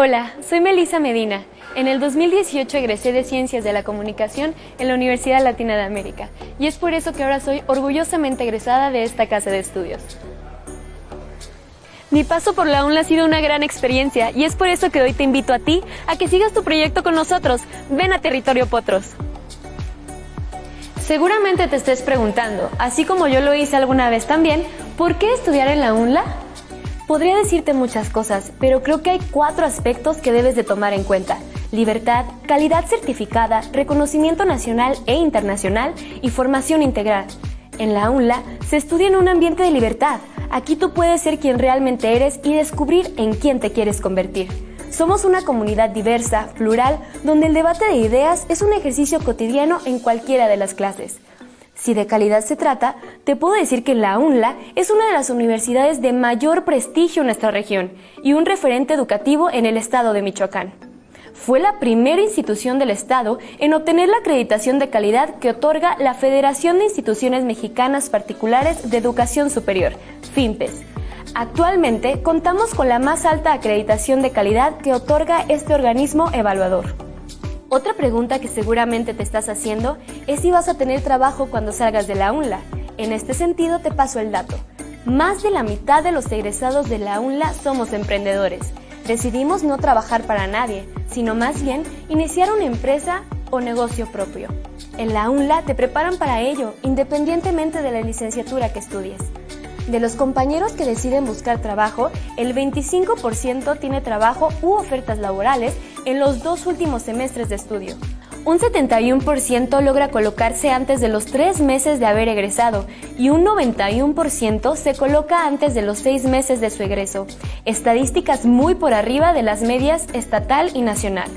Hola, soy Melissa Medina. En el 2018 egresé de Ciencias de la Comunicación en la Universidad Latina de América y es por eso que ahora soy orgullosamente egresada de esta casa de estudios. Mi paso por la UNLA ha sido una gran experiencia y es por eso que hoy te invito a ti a que sigas tu proyecto con nosotros. Ven a Territorio Potros. Seguramente te estés preguntando, así como yo lo hice alguna vez también, ¿por qué estudiar en la UNLA? Podría decirte muchas cosas, pero creo que hay 4 aspectos que debes de tomar en cuenta: libertad, calidad certificada, reconocimiento nacional e internacional y formación integral. En la UNLA se estudia en un ambiente de libertad. Aquí tú puedes ser quien realmente eres y descubrir en quién te quieres convertir. Somos una comunidad diversa, plural, donde el debate de ideas es un ejercicio cotidiano en cualquiera de las clases. Si de calidad se trata, te puedo decir que la UNLA es una de las universidades de mayor prestigio en nuestra región y un referente educativo en el estado de Michoacán. Fue la primera institución del estado en obtener la acreditación de calidad que otorga la Federación de Instituciones Mexicanas Particulares de Educación Superior, FIMPES. Actualmente contamos con la más alta acreditación de calidad que otorga este organismo evaluador. Otra pregunta que seguramente te estás haciendo es si vas a tener trabajo cuando salgas de la UNLA. En este sentido te paso el dato. Más de la mitad de los egresados de la UNLA somos emprendedores. Decidimos no trabajar para nadie, sino más bien iniciar una empresa o negocio propio. En la UNLA te preparan para ello, independientemente de la licenciatura que estudies. De los compañeros que deciden buscar trabajo, el 25% tiene trabajo u ofertas laborales en los 2 últimos semestres de estudio. Un 71% logra colocarse antes de los 3 meses de haber egresado y un 91% se coloca antes de los 6 meses de su egreso. Estadísticas muy por arriba de las medias estatal y nacional.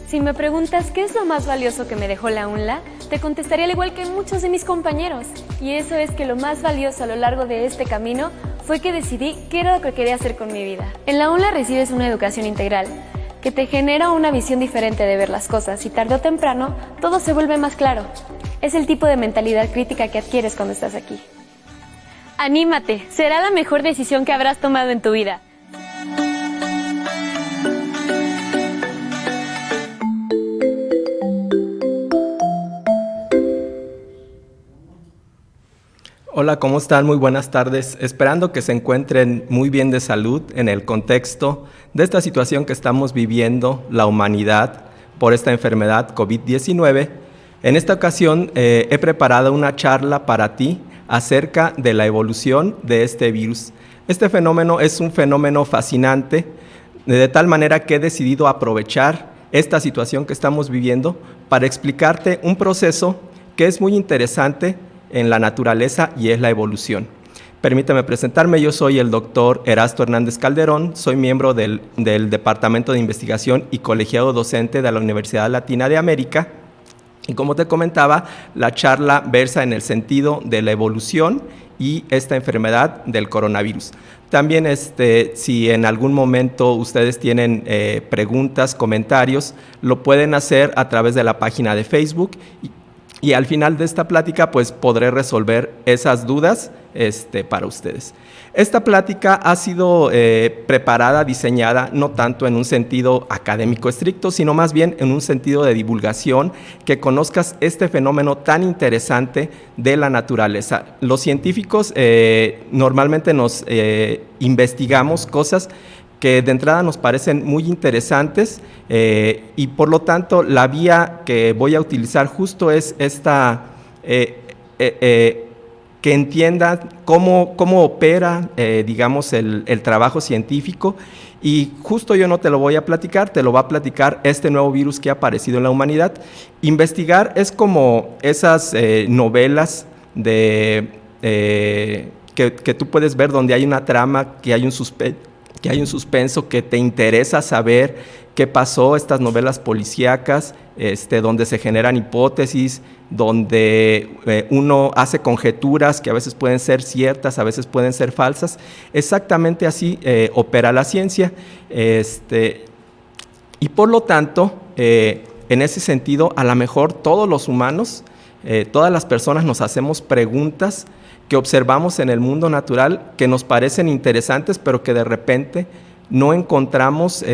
Si me preguntas qué es lo más valioso que me dejó la UNLA, te contestaría al igual que muchos de mis compañeros. Y eso es que lo más valioso a lo largo de este camino fue que decidí qué era lo que quería hacer con mi vida. En la UNLA recibes una educación integral, que te genera una visión diferente de ver las cosas y tarde o temprano todo se vuelve más claro. Es el tipo de mentalidad crítica que adquieres cuando estás aquí. ¡Anímate! Será la mejor decisión que habrás tomado en tu vida. Hola, ¿cómo están? Muy buenas tardes. Esperando que se encuentren muy bien de salud en el contexto de esta situación que estamos viviendo la humanidad por esta enfermedad COVID-19. En esta ocasión he preparado una charla para ti acerca de la evolución de este virus. Este fenómeno es un fenómeno fascinante, de tal manera que he decidido aprovechar esta situación que estamos viviendo para explicarte un proceso que es muy interesante en la naturaleza y es la evolución. Permítame presentarme, yo soy el doctor Erasto Hernández Calderón, soy miembro del Departamento de Investigación y colegiado docente de la Universidad Latina de América y como te comentaba, la charla versa en el sentido de la evolución y esta enfermedad del coronavirus. También si en algún momento ustedes tienen preguntas, comentarios, lo pueden hacer a través de la página de Facebook y al final de esta plática pues podré resolver esas dudas para ustedes. Esta plática ha sido preparada, diseñada no tanto en un sentido académico estricto, sino más bien en un sentido de divulgación, que conozcas este fenómeno tan interesante de la naturaleza. Los científicos normalmente nos investigamos cosas que de entrada nos parecen muy interesantes y por lo tanto la vía que voy a utilizar justo es esta, que entiendan cómo opera, digamos, el trabajo científico y justo yo no te lo voy a platicar, te lo va a platicar este nuevo virus que ha aparecido en la humanidad. Investigar es como esas novelas que tú puedes ver donde hay una trama, que hay un suspenso, que te interesa saber qué pasó, estas novelas policíacas, donde se generan hipótesis, donde uno hace conjeturas que a veces pueden ser ciertas, a veces pueden ser falsas. Exactamente así opera la ciencia. Y por lo tanto, en ese sentido, a lo mejor todos los humanos, todas las personas nos hacemos preguntas que observamos en el mundo natural que nos parecen interesantes, pero que de repente no encontramos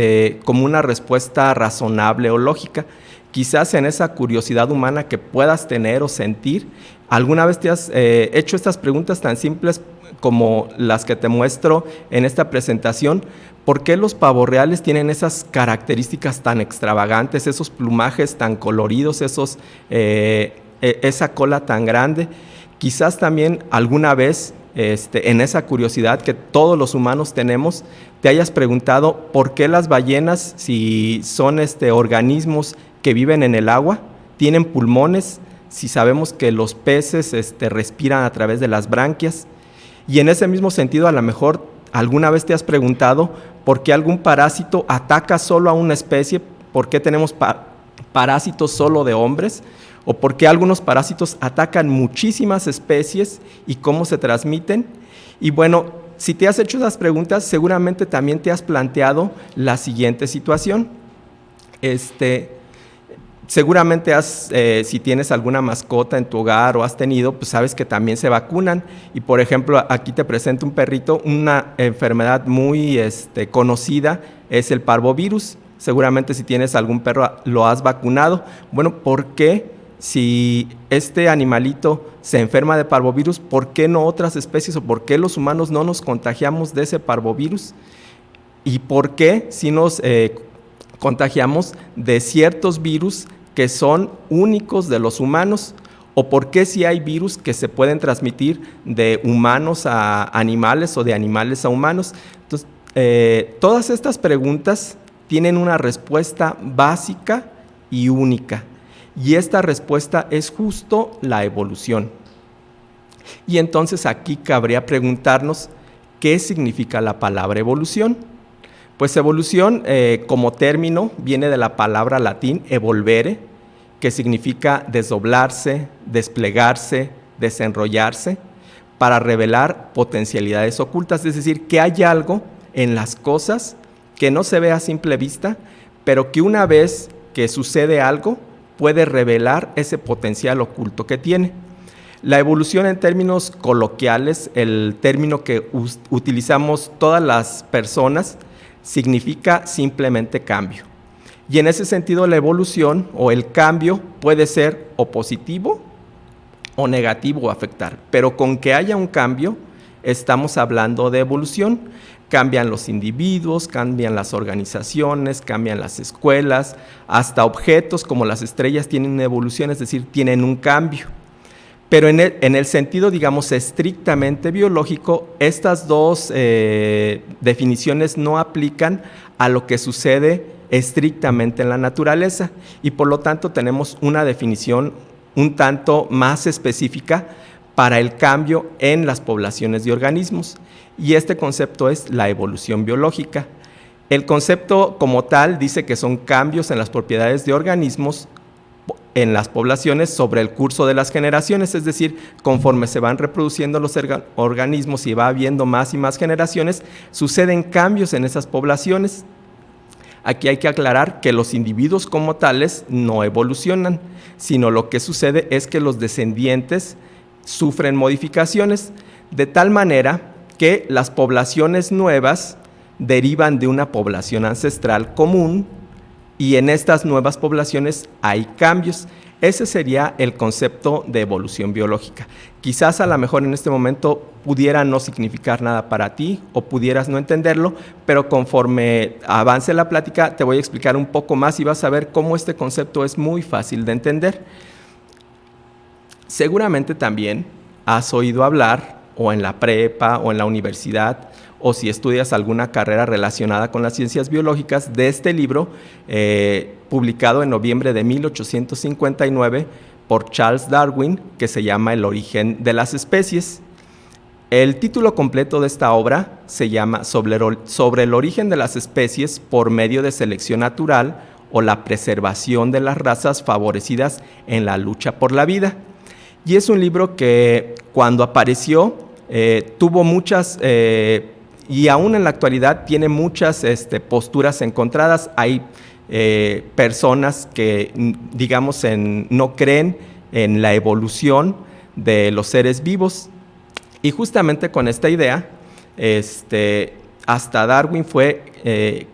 como una respuesta razonable o lógica. Quizás en esa curiosidad humana que puedas tener o sentir, ¿alguna vez te has hecho estas preguntas tan simples como las que te muestro en esta presentación? ¿Por qué los pavos reales tienen esas características tan extravagantes, esos plumajes tan coloridos, esa cola tan grande? Quizás también alguna vez, en esa curiosidad que todos los humanos tenemos, te hayas preguntado por qué las ballenas, si son organismos que viven en el agua, tienen pulmones, si sabemos que los peces respiran a través de las branquias. Y en ese mismo sentido, a lo mejor alguna vez te has preguntado por qué algún parásito ataca solo a una especie, por qué tenemos parásitos solo de hombres, o por qué algunos parásitos atacan muchísimas especies y cómo se transmiten. Y bueno, si te has hecho esas preguntas, seguramente también te has planteado la siguiente situación. Seguramente si tienes alguna mascota en tu hogar o has tenido, pues sabes que también se vacunan. Y por ejemplo, aquí te presento un perrito, una enfermedad muy conocida es el parvovirus. Seguramente si tienes algún perro lo has vacunado. Bueno, ¿por qué si este animalito se enferma de parvovirus, por qué no otras especies o por qué los humanos no nos contagiamos de ese parvovirus? ¿Y por qué si nos contagiamos de ciertos virus que son únicos de los humanos? ¿O por qué si hay virus que se pueden transmitir de humanos a animales o de animales a humanos? Entonces, todas estas preguntas tienen una respuesta básica y única, y esta respuesta es justo la evolución. Y entonces aquí cabría preguntarnos, ¿qué significa la palabra evolución? Pues evolución como término viene de la palabra latín evolvere, que significa desdoblarse, desplegarse, desenrollarse, para revelar potencialidades ocultas, es decir, que hay algo en las cosas que no se ve a simple vista, pero que una vez que sucede algo, puede revelar ese potencial oculto que tiene. La evolución en términos coloquiales, el término que utilizamos todas las personas, significa simplemente cambio. Y en ese sentido la evolución o el cambio puede ser o positivo o negativo o afectar, pero con que haya un cambio estamos hablando de evolución. Cambian los individuos, cambian las organizaciones, cambian las escuelas, hasta objetos como las estrellas tienen evolución, es decir, tienen un cambio. Pero en el sentido, digamos, estrictamente biológico, estas dos definiciones no aplican a lo que sucede estrictamente en la naturaleza, y por lo tanto tenemos una definición un tanto más específica para el cambio en las poblaciones de organismos, y este concepto es la evolución biológica. El concepto como tal dice que son cambios en las propiedades de organismos en las poblaciones sobre el curso de las generaciones, es decir, conforme se van reproduciendo los organismos y va habiendo más y más generaciones, suceden cambios en esas poblaciones. Aquí hay que aclarar que los individuos como tales no evolucionan, sino lo que sucede es que los descendientes sufren modificaciones, de tal manera que las poblaciones nuevas derivan de una población ancestral común, y en estas nuevas poblaciones hay cambios. Ese sería el concepto de evolución biológica. Quizás a lo mejor en este momento pudiera no significar nada para ti o pudieras no entenderlo, pero conforme avance la plática te voy a explicar un poco más y vas a ver cómo este concepto es muy fácil de entender. Seguramente también has oído hablar, o en la prepa o en la universidad, o si estudias alguna carrera relacionada con las ciencias biológicas, de este libro publicado en noviembre de 1859 por Charles Darwin, que se llama El origen de las especies. El título completo de esta obra se llama Sobre el origen de las especies por medio de selección natural o la preservación de las razas favorecidas en la lucha por la vida. Y es un libro que cuando apareció tuvo muchas, y aún en la actualidad tiene muchas posturas encontradas. Hay personas que, digamos, no creen en la evolución de los seres vivos. Y justamente con esta idea hasta Darwin fue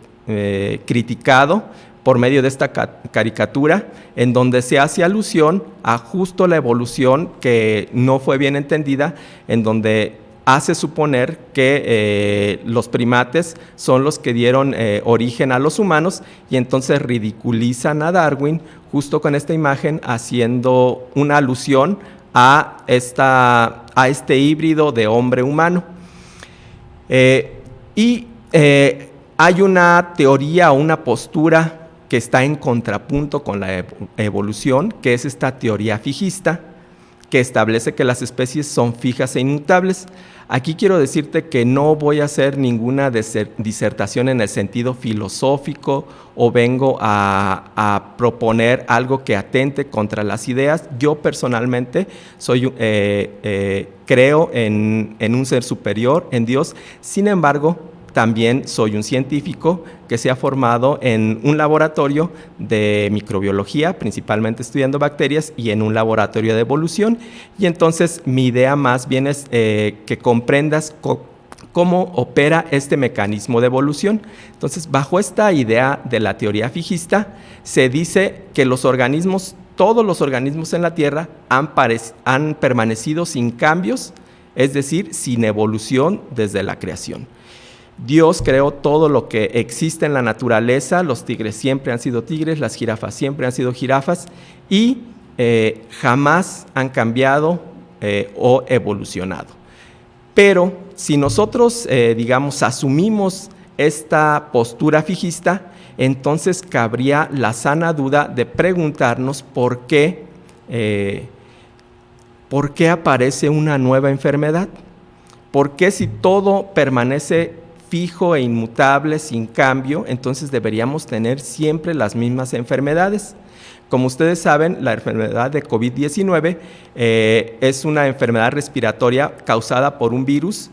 criticado por medio de esta caricatura, en donde se hace alusión a justo la evolución que no fue bien entendida, en donde hace suponer que los primates son los que dieron origen a los humanos, y entonces ridiculizan a Darwin justo con esta imagen, haciendo una alusión a este híbrido de hombre-humano. Hay una teoría o una postura que está en contrapunto con la evolución, que es esta teoría fijista, que establece que las especies son fijas e inmutables. Aquí quiero decirte que no voy a hacer ninguna disertación en el sentido filosófico o vengo a proponer algo que atente contra las ideas. Yo personalmente creo en un ser superior, en Dios. Sin embargo, también soy un científico que se ha formado en un laboratorio de microbiología, principalmente estudiando bacterias, y en un laboratorio de evolución. Y entonces mi idea más bien es que comprendas cómo opera este mecanismo de evolución. Entonces, bajo esta idea de la teoría fijista, se dice que todos los organismos en la Tierra han permanecido sin cambios, es decir, sin evolución desde la creación. Dios creó todo lo que existe en la naturaleza, los tigres siempre han sido tigres, las jirafas siempre han sido jirafas, y jamás han cambiado o evolucionado. Pero si nosotros, asumimos esta postura fijista, entonces cabría la sana duda de preguntarnos por qué aparece una nueva enfermedad. ¿Por qué, si todo permanece fijo e inmutable, sin cambio, entonces deberíamos tener siempre las mismas enfermedades? Como ustedes saben, la enfermedad de COVID-19 es una enfermedad respiratoria causada por un virus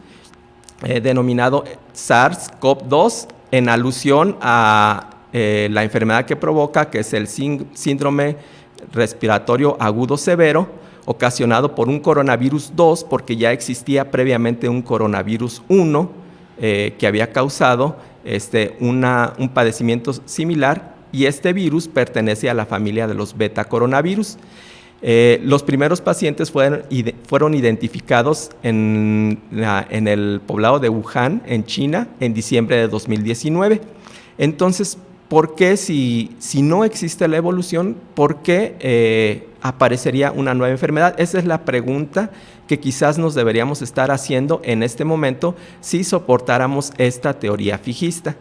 denominado SARS-CoV-2, en alusión a la enfermedad que provoca, que es el síndrome respiratorio agudo severo, ocasionado por un coronavirus 2, porque ya existía previamente un coronavirus 1, que había causado un padecimiento similar, y este virus pertenece a la familia de los beta coronavirus. Los primeros pacientes fueron identificados en el poblado de Wuhan, en China, en diciembre de 2019. Entonces, ¿por qué, si no existe la evolución, por qué aparecería una nueva enfermedad? Esa es la pregunta que quizás nos deberíamos estar haciendo en este momento si soportáramos esta teoría fijista.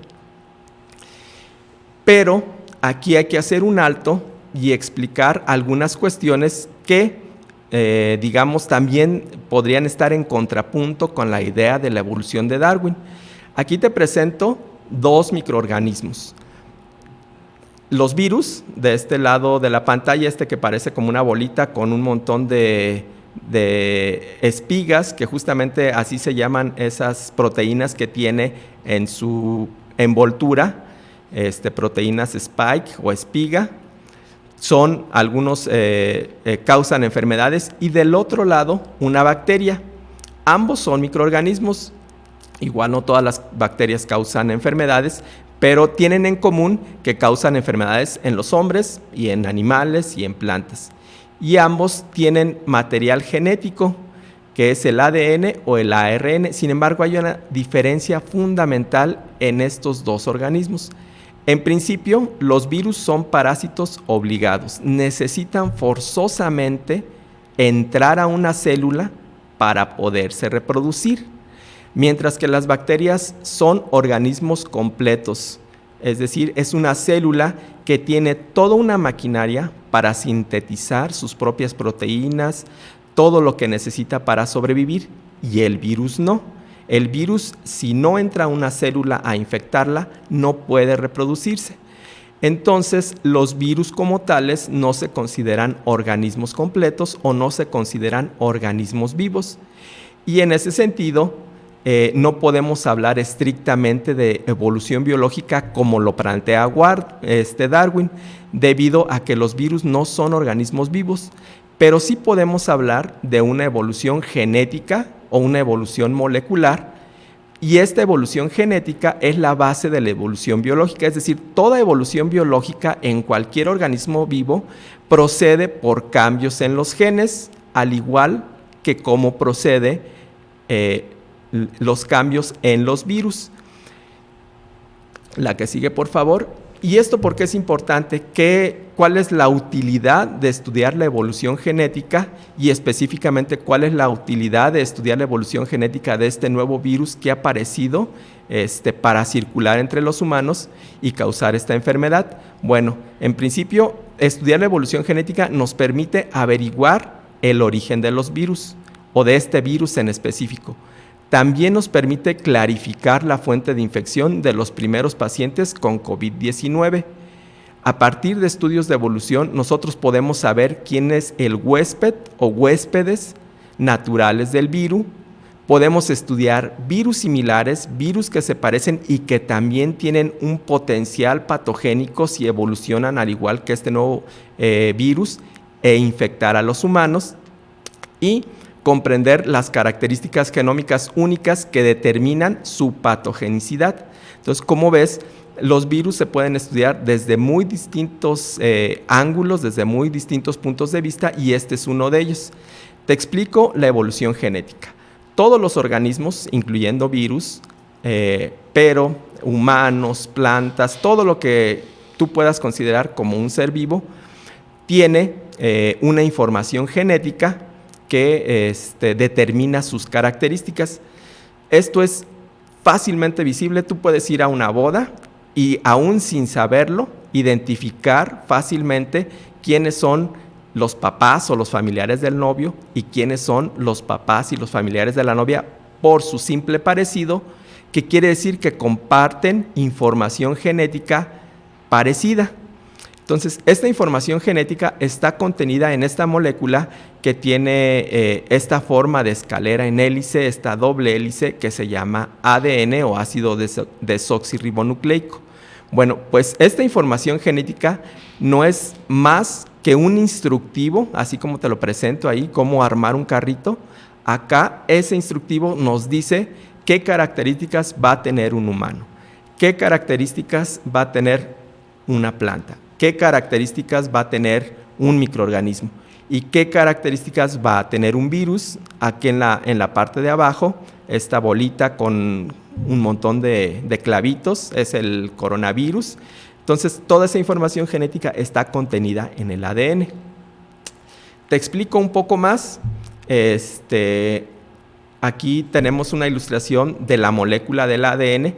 Pero aquí hay que hacer un alto y explicar algunas cuestiones que, también podrían estar en contrapunto con la idea de la evolución de Darwin. Aquí te presento dos microorganismos. Los virus, de este lado de la pantalla, que parece como una bolita con un montón de espigas, que justamente así se llaman esas proteínas que tiene en su envoltura, proteínas spike o espiga. Son algunos, causan enfermedades, y del otro lado una bacteria. Ambos son microorganismos. Igual no todas las bacterias causan enfermedades, pero tienen en común que causan enfermedades en los hombres y en animales y en plantas. Y ambos tienen material genético, que es el ADN o el ARN. Sin embargo, hay una diferencia fundamental en estos dos organismos. En principio, los virus son parásitos obligados. Necesitan forzosamente entrar a una célula para poderse reproducir, mientras que las bacterias son organismos completos. Es decir, es una célula que tiene toda una maquinaria para sintetizar sus propias proteínas, todo lo que necesita para sobrevivir, y el virus no. El virus, si no entra a una célula a infectarla, no puede reproducirse. Entonces, los virus como tales no se consideran organismos completos o no se consideran organismos vivos. Y en ese sentido, no podemos hablar estrictamente de evolución biológica como lo plantea Darwin, debido a que los virus no son organismos vivos, pero sí podemos hablar de una evolución genética o una evolución molecular, Y esta evolución genética es la base de la evolución biológica, es decir, toda evolución biológica en cualquier organismo vivo procede por cambios en los genes, al igual que cómo procede los cambios en los virus. La que sigue, por favor. ¿Y esto por qué es importante? ¿Cuál es la utilidad de estudiar la evolución genética y específicamente cuál es la utilidad de estudiar la evolución genética de este nuevo virus que ha aparecido para circular entre los humanos y causar esta enfermedad? Bueno, en principio, estudiar la evolución genética nos permite averiguar el origen de los virus o de este virus en específico. También nos permite clarificar la fuente de infección de los primeros pacientes con COVID-19. A partir de estudios de evolución, nosotros podemos saber quién es el huésped o huéspedes naturales del virus. Podemos estudiar virus similares, virus que se parecen y que también tienen un potencial patogénico si evolucionan al igual que este nuevo virus e infectar a los humanos. Y comprender las características genómicas únicas que determinan su patogenicidad. Entonces, como ves, los virus se pueden estudiar desde muy distintos ángulos, desde muy distintos puntos de vista, y este es uno de ellos. Te explico la evolución genética. Todos los organismos, incluyendo virus, pero humanos, plantas, todo lo que tú puedas considerar como un ser vivo, tiene una información genética que determina sus características. Esto es fácilmente visible. Tú puedes ir a una boda y aún sin saberlo, identificar fácilmente quiénes son los papás o los familiares del novio y quiénes son los papás y los familiares de la novia por su simple parecido, que quiere decir que comparten información genética parecida. Entonces, esta información genética está contenida en esta molécula que tiene esta forma de escalera en hélice, esta doble hélice que se llama ADN o ácido desoxirribonucleico. Bueno, pues esta información genética no es más que un instructivo, así como te lo presento ahí, cómo armar un carrito. Acá ese instructivo nos dice qué características va a tener un humano, qué características va a tener una planta, qué características va a tener un microorganismo y qué características va a tener un virus. Aquí en la parte de abajo, esta bolita con un montón de clavitos es el coronavirus. Entonces, toda esa información genética está contenida en el ADN. Te explico un poco más. Aquí tenemos una ilustración de la molécula del ADN.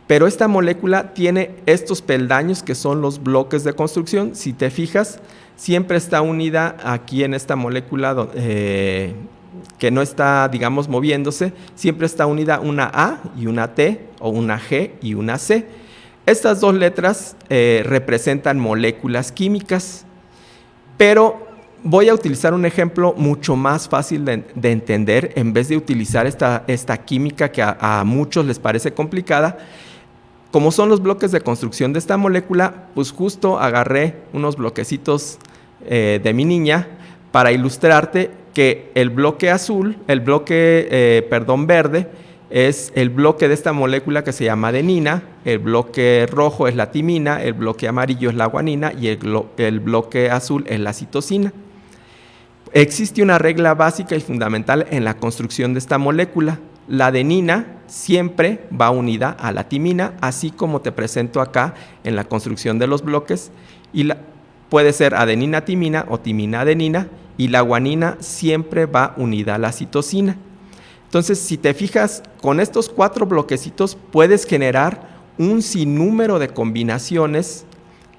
Pero esta molécula tiene estos peldaños que son los bloques de construcción. Si te fijas, siempre está unida aquí en esta molécula que no está, digamos, moviéndose. Siempre está unida una A y una T, o una G y una C. Estas dos letras representan moléculas químicas. Pero voy a utilizar un ejemplo mucho más fácil de entender, en vez de utilizar esta química que a muchos les parece complicada. Como son los bloques de construcción de esta molécula, pues justo agarré unos bloquecitos de mi niña para ilustrarte que el bloque azul, verde, es el bloque de esta molécula que se llama adenina, el bloque rojo es la timina, el bloque amarillo es la guanina y el bloque azul es la citosina. Existe una regla básica y fundamental en la construcción de esta molécula. La adenina siempre va unida a la timina, así como te presento acá en la construcción de los bloques, y puede ser adenina-timina o timina-adenina, y la guanina siempre va unida a la citosina. Entonces, si te fijas, con estos 4 bloquecitos puedes generar un sinnúmero de combinaciones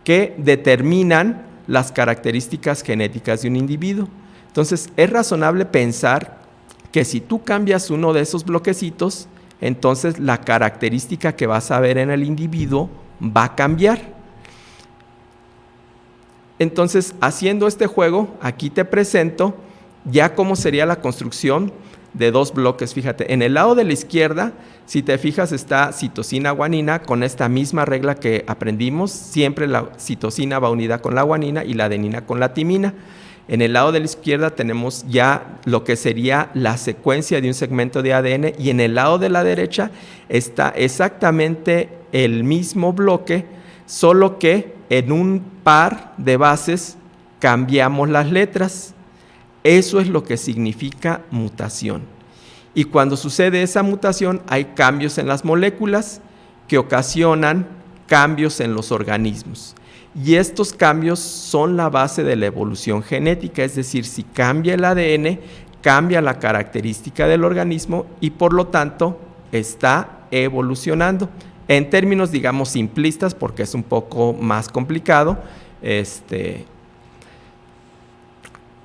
que determinan las características genéticas de un individuo. Entonces, es razonable pensar que si tú cambias uno de esos bloquecitos, entonces la característica que vas a ver en el individuo va a cambiar. Entonces, haciendo este juego, aquí te presento ya cómo sería la construcción de 2 bloques. Fíjate, en el lado de la izquierda, si te fijas, está citosina-guanina con esta misma regla que aprendimos. Siempre la citosina va unida con la guanina y la adenina con la timina. En el lado de la izquierda tenemos ya lo que sería la secuencia de un segmento de ADN y en el lado de la derecha está exactamente el mismo bloque, solo que en un par de bases cambiamos las letras. Eso es lo que significa mutación. Y cuando sucede esa mutación hay cambios en las moléculas que ocasionan cambios en los organismos. Y estos cambios son la base de la evolución genética, es decir, si cambia el ADN, cambia la característica del organismo y por lo tanto está evolucionando. En términos, digamos, simplistas, porque es un poco más complicado,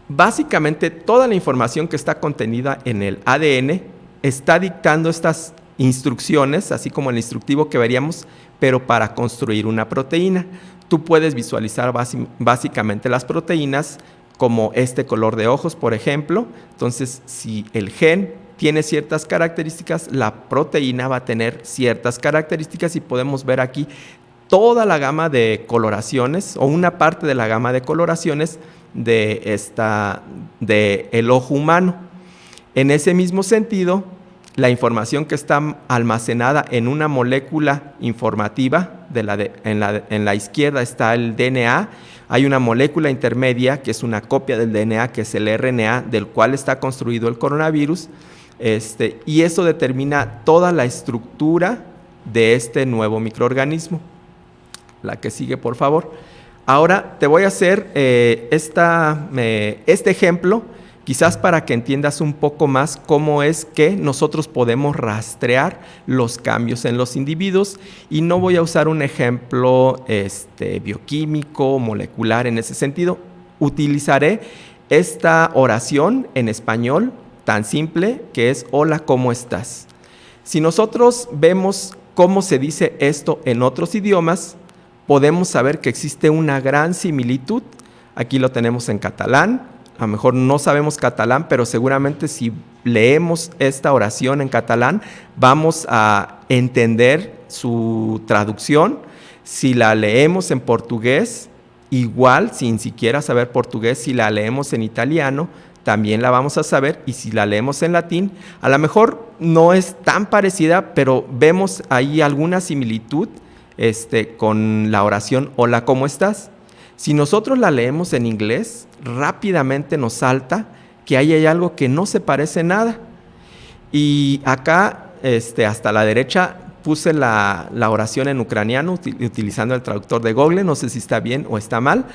básicamente toda la información que está contenida en el ADN está dictando estas instrucciones, así como el instructivo que veríamos, pero para construir una proteína. Tú puedes visualizar básicamente las proteínas como este color de ojos, por ejemplo. Entonces, si el gen tiene ciertas características, la proteína va a tener ciertas características y podemos ver aquí toda la gama de coloraciones o una parte de la gama de coloraciones de el ojo humano. En ese mismo sentido, la información que está almacenada en una molécula informativa, en la izquierda está el DNA, hay una molécula intermedia que es una copia del DNA, que es el RNA, del cual está construido el coronavirus, y eso determina toda la estructura de este nuevo microorganismo. La que sigue, por favor. Ahora te voy a hacer este ejemplo, quizás para que entiendas un poco más cómo es que nosotros podemos rastrear los cambios en los individuos, y no voy a usar un ejemplo bioquímico, molecular en ese sentido. Utilizaré esta oración en español tan simple que es hola, ¿cómo estás? Si nosotros vemos cómo se dice esto en otros idiomas, podemos saber que existe una gran similitud. Aquí lo tenemos en catalán. A lo mejor no sabemos catalán, pero seguramente si leemos esta oración en catalán, vamos a entender su traducción. Si la leemos en portugués, igual, sin siquiera saber portugués, si la leemos en italiano, también la vamos a saber. Y si la leemos en latín, a lo mejor no es tan parecida, pero vemos ahí alguna similitud con la oración hola, ¿cómo estás? Si nosotros la leemos en inglés, rápidamente nos salta que ahí hay algo que no se parece nada. Y acá, hasta la derecha, puse la oración en ucraniano utilizando el traductor de Google. No sé si está bien o está mal,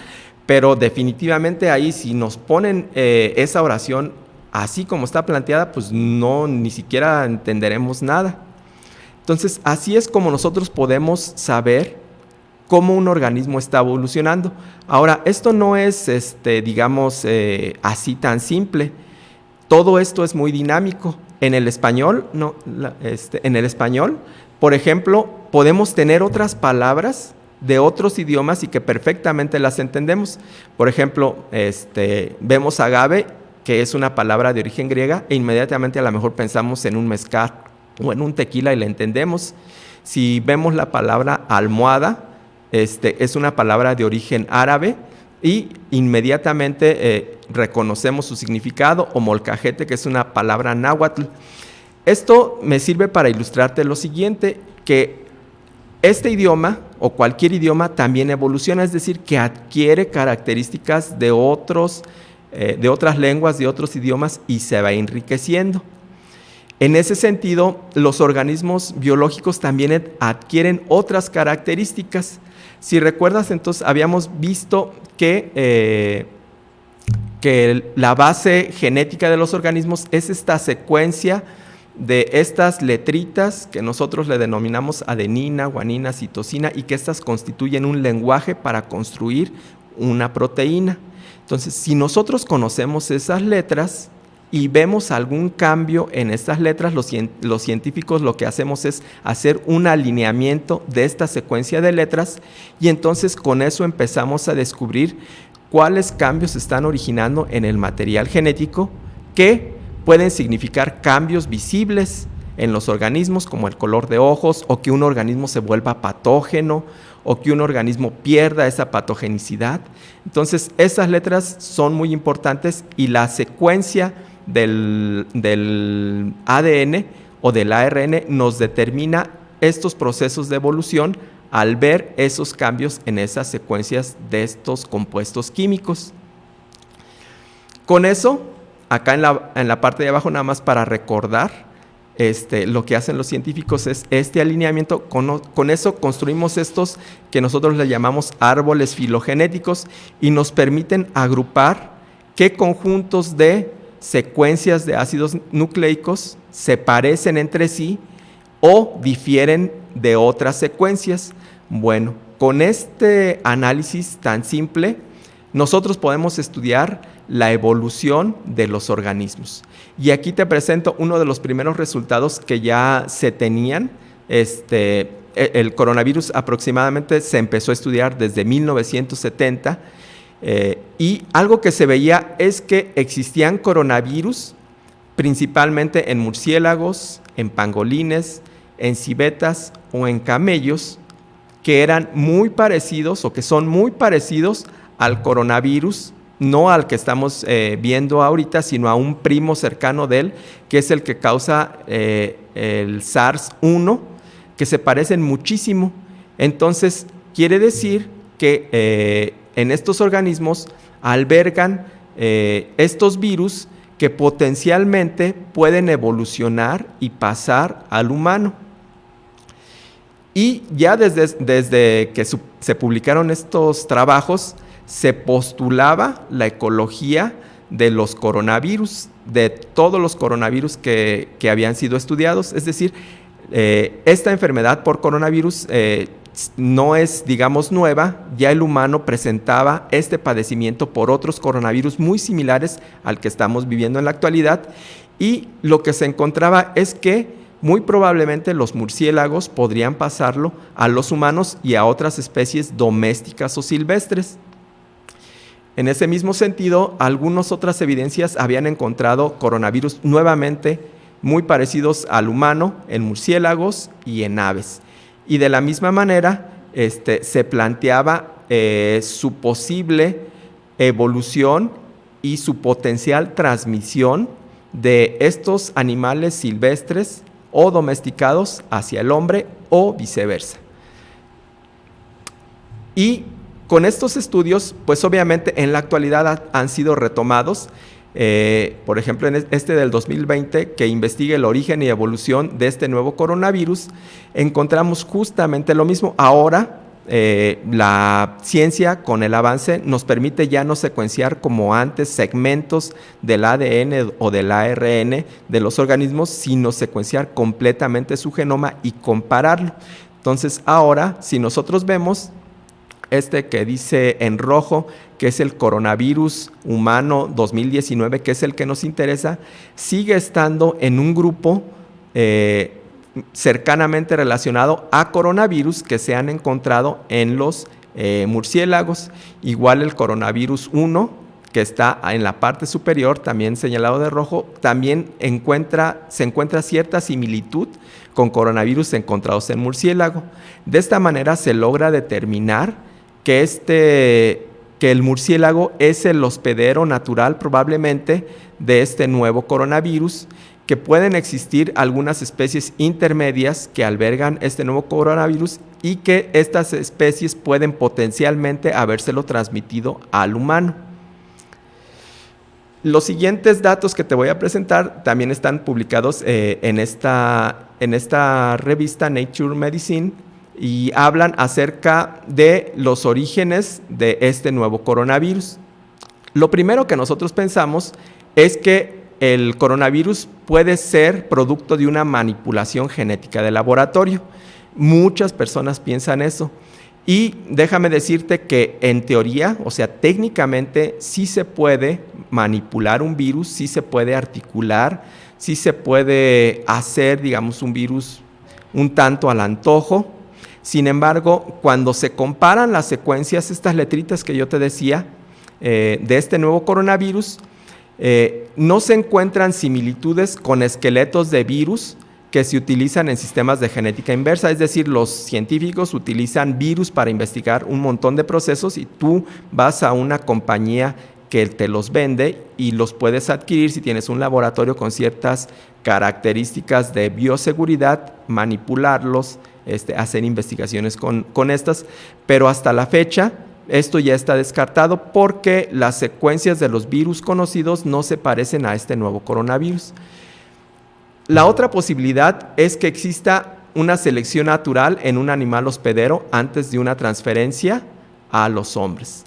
pero definitivamente ahí si nos ponen esa oración así como está planteada, pues ni siquiera entenderemos nada. Entonces, así es como nosotros podemos saber cómo un organismo está evolucionando. Ahora, esto no es, digamos, así tan simple. Todo esto es muy dinámico. En el español, por ejemplo, podemos tener otras palabras de otros idiomas y que perfectamente las entendemos. Por ejemplo, vemos agave, que es una palabra de origen griega, e inmediatamente a lo mejor pensamos en un mezcal o en un tequila y la entendemos. Si vemos la palabra almohada, es una palabra de origen árabe y inmediatamente reconocemos su significado, o molcajete, que es una palabra náhuatl. Esto me sirve para ilustrarte lo siguiente, que este idioma o cualquier idioma también evoluciona, es decir, que adquiere características de otras lenguas, de otros idiomas, y se va enriqueciendo. En ese sentido, los organismos biológicos también adquieren otras características. Si recuerdas, entonces habíamos visto que la base genética de los organismos es esta secuencia de estas letritas que nosotros le denominamos adenina, guanina, citosina, y que estas constituyen un lenguaje para construir una proteína. Entonces, si nosotros conocemos esas letras y vemos algún cambio en estas letras, los científicos lo que hacemos es hacer un alineamiento de esta secuencia de letras, y entonces con eso empezamos a descubrir cuáles cambios se están originando en el material genético que pueden significar cambios visibles en los organismos, como el color de ojos, o que un organismo se vuelva patógeno, o que un organismo pierda esa patogenicidad. Entonces, esas letras son muy importantes y la secuencia del ADN o del ARN nos determina estos procesos de evolución al ver esos cambios en esas secuencias de estos compuestos químicos. Con eso, acá en la parte de abajo, nada más para recordar, lo que hacen los científicos es este alineamiento. Con eso construimos estos que nosotros le llamamos árboles filogenéticos y nos permiten agrupar qué conjuntos de secuencias de ácidos nucleicos se parecen entre sí o difieren de otras secuencias. Bueno, con este análisis tan simple, nosotros podemos estudiar la evolución de los organismos. Y aquí te presento uno de los primeros resultados que ya se tenían. El coronavirus aproximadamente se empezó a estudiar desde 1970 y algo que se veía es que existían coronavirus principalmente en murciélagos, en pangolines, en civetas o en camellos que eran muy parecidos o que son muy parecidos al coronavirus, no al que estamos viendo ahorita, sino a un primo cercano de él, que es el que causa el SARS-1, que se parecen muchísimo. Entonces, quiere decir que en estos organismos albergan estos virus que potencialmente pueden evolucionar y pasar al humano. Y ya desde que se publicaron estos trabajos, se postulaba la ecología de los coronavirus, de todos los coronavirus que habían sido estudiados. Es decir, esta enfermedad por coronavirus no es, digamos, nueva. Ya el humano presentaba este padecimiento por otros coronavirus muy similares al que estamos viviendo en la actualidad. Y lo que se encontraba es que muy probablemente los murciélagos podrían pasarlo a los humanos y a otras especies domésticas o silvestres. En ese mismo sentido, algunas otras evidencias habían encontrado coronavirus nuevamente muy parecidos al humano en murciélagos y en aves. Y de la misma manera se planteaba su posible evolución y su potencial transmisión de estos animales silvestres o domesticados hacia el hombre o viceversa. Y con estos estudios, pues obviamente en la actualidad han sido retomados. Por ejemplo, en del 2020, que investiga el origen y evolución de este nuevo coronavirus, encontramos justamente lo mismo. Ahora, la ciencia, con el avance, nos permite ya no secuenciar como antes segmentos del ADN o del ARN de los organismos, sino secuenciar completamente su genoma y compararlo. Entonces, ahora, si nosotros vemos que dice en rojo, que es el coronavirus humano 2019, que es el que nos interesa, sigue estando en un grupo cercanamente relacionado a coronavirus que se han encontrado en los murciélagos. Igual el coronavirus 1, que está en la parte superior, también señalado de rojo, también se encuentra cierta similitud con coronavirus encontrados en murciélago. De esta manera se logra determinar que el murciélago es el hospedero natural probablemente de este nuevo coronavirus, que pueden existir algunas especies intermedias que albergan este nuevo coronavirus y que estas especies pueden potencialmente habérselo transmitido al humano. Los siguientes datos que te voy a presentar también están publicados en esta revista Nature Medicine, y hablan acerca de los orígenes de este nuevo coronavirus. Lo primero que nosotros pensamos es que el coronavirus puede ser producto de una manipulación genética de laboratorio. Muchas personas piensan eso. Y déjame decirte que en teoría, o sea, técnicamente sí se puede manipular un virus, sí se puede articular, sí se puede hacer, digamos, un virus un tanto al antojo. Sin embargo, cuando se comparan las secuencias, estas letritas que yo te decía, de este nuevo coronavirus, no se encuentran similitudes con esqueletos de virus que se utilizan en sistemas de genética inversa, es decir, los científicos utilizan virus para investigar un montón de procesos y tú vas a una compañía que te los vende y los puedes adquirir si tienes un laboratorio con ciertas características de bioseguridad, manipularlos, hacer investigaciones con estas, pero hasta la fecha esto ya está descartado porque las secuencias de los virus conocidos no se parecen a este nuevo coronavirus. La otra posibilidad es que exista una selección natural en un animal hospedero antes de una transferencia a los hombres.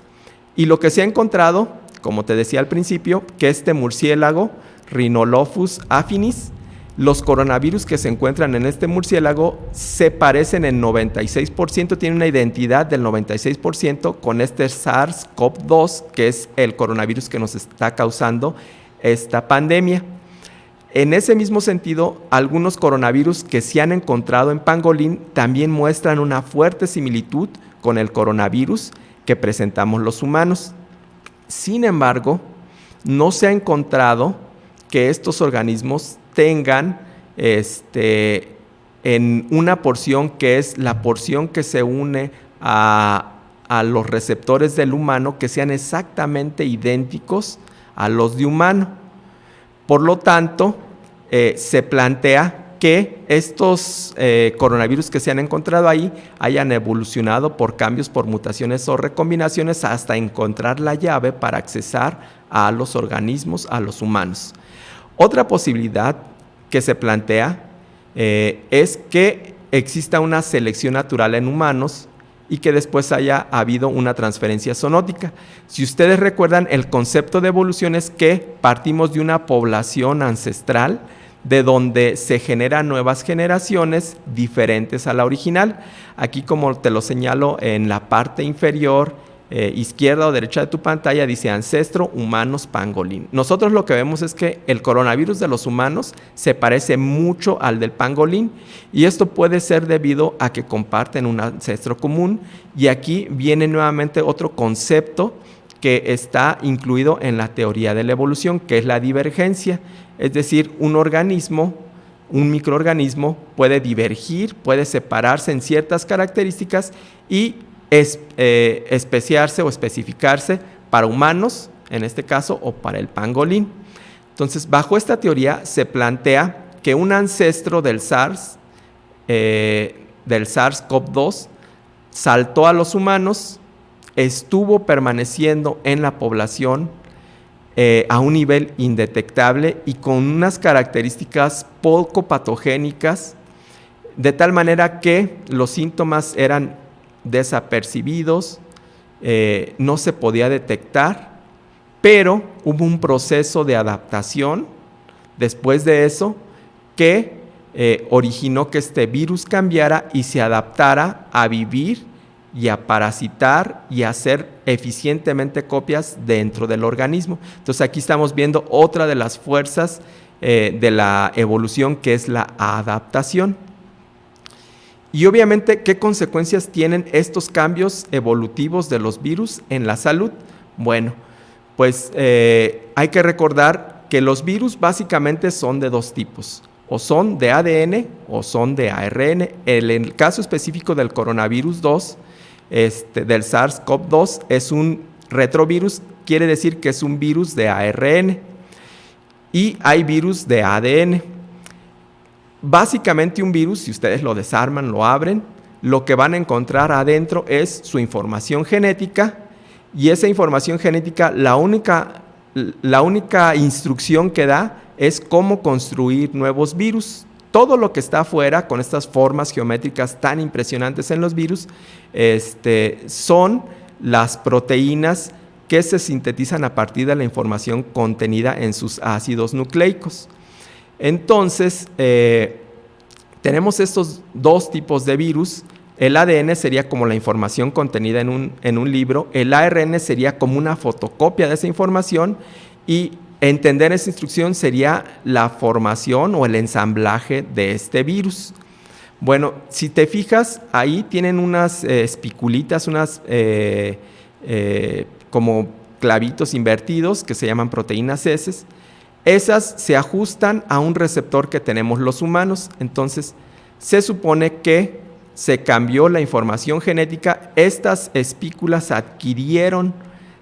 Y lo que se ha encontrado, como te decía al principio, que este murciélago, Rhinolophus affinis, los coronavirus que se encuentran en este murciélago se parecen en 96%, tienen una identidad del 96% con este SARS-CoV-2, que es el coronavirus que nos está causando esta pandemia. En ese mismo sentido, algunos coronavirus que se han encontrado en pangolín también muestran una fuerte similitud con el coronavirus que presentamos los humanos. Sin embargo, no se ha encontrado que estos organismos tengan en una porción que es la porción que se une a los receptores del humano, que sean exactamente idénticos a los de humano. Por lo tanto, se plantea que estos coronavirus que se han encontrado ahí hayan evolucionado por cambios, por mutaciones o recombinaciones hasta encontrar la llave para accesar a los organismos, a los humanos. Otra posibilidad que se plantea es que exista una selección natural en humanos y que después haya habido una transferencia zoonótica. Si ustedes recuerdan, el concepto de evolución es que partimos de una población ancestral de donde se generan nuevas generaciones diferentes a la original. Aquí, como te lo señalo en la parte inferior, izquierda o derecha de tu pantalla, dice ancestro humanos pangolín. Nosotros lo que vemos es que el coronavirus de los humanos se parece mucho al del pangolín y esto puede ser debido a que comparten un ancestro común, y aquí viene nuevamente otro concepto que está incluido en la teoría de la evolución, que es la divergencia. Es decir, un organismo, un microorganismo puede divergir, puede separarse en ciertas características y especiarse o especificarse para humanos, en este caso, o para el pangolín. Entonces, bajo esta teoría se plantea que un ancestro del SARS-CoV-2 saltó a los humanos, estuvo permaneciendo en la población a un nivel indetectable y con unas características poco patogénicas, de tal manera que los síntomas eran desapercibidos, no se podía detectar, pero hubo un proceso de adaptación después de eso que originó que este virus cambiara y se adaptara a vivir y a parasitar y a hacer eficientemente copias dentro del organismo. Entonces aquí estamos viendo otra de las fuerzas de la evolución, que es la adaptación. Y obviamente, ¿qué consecuencias tienen estos cambios evolutivos de los virus en la salud? Bueno, pues hay que recordar que los virus básicamente son de dos tipos, o son de ADN o son de ARN. En el caso específico del coronavirus 2, del SARS-CoV-2, es un retrovirus, quiere decir que es un virus de ARN, y hay virus de ADN. Básicamente un virus, si ustedes lo desarman, lo abren, lo que van a encontrar adentro es su información genética, y esa información genética, la única instrucción que da es cómo construir nuevos virus. Todo lo que está afuera, con estas formas geométricas tan impresionantes en los virus, son las proteínas que se sintetizan a partir de la información contenida en sus ácidos nucleicos. Entonces, tenemos estos dos tipos de virus. El ADN sería como la información contenida en un libro, el ARN sería como una fotocopia de esa información, y entender esa instrucción sería la formación o el ensamblaje de este virus. Bueno, si te fijas, ahí tienen unas espiculitas, unas como clavitos invertidos que se llaman proteínas S, esas se ajustan a un receptor que tenemos los humanos. Entonces, se supone que se cambió la información genética, estas espículas adquirieron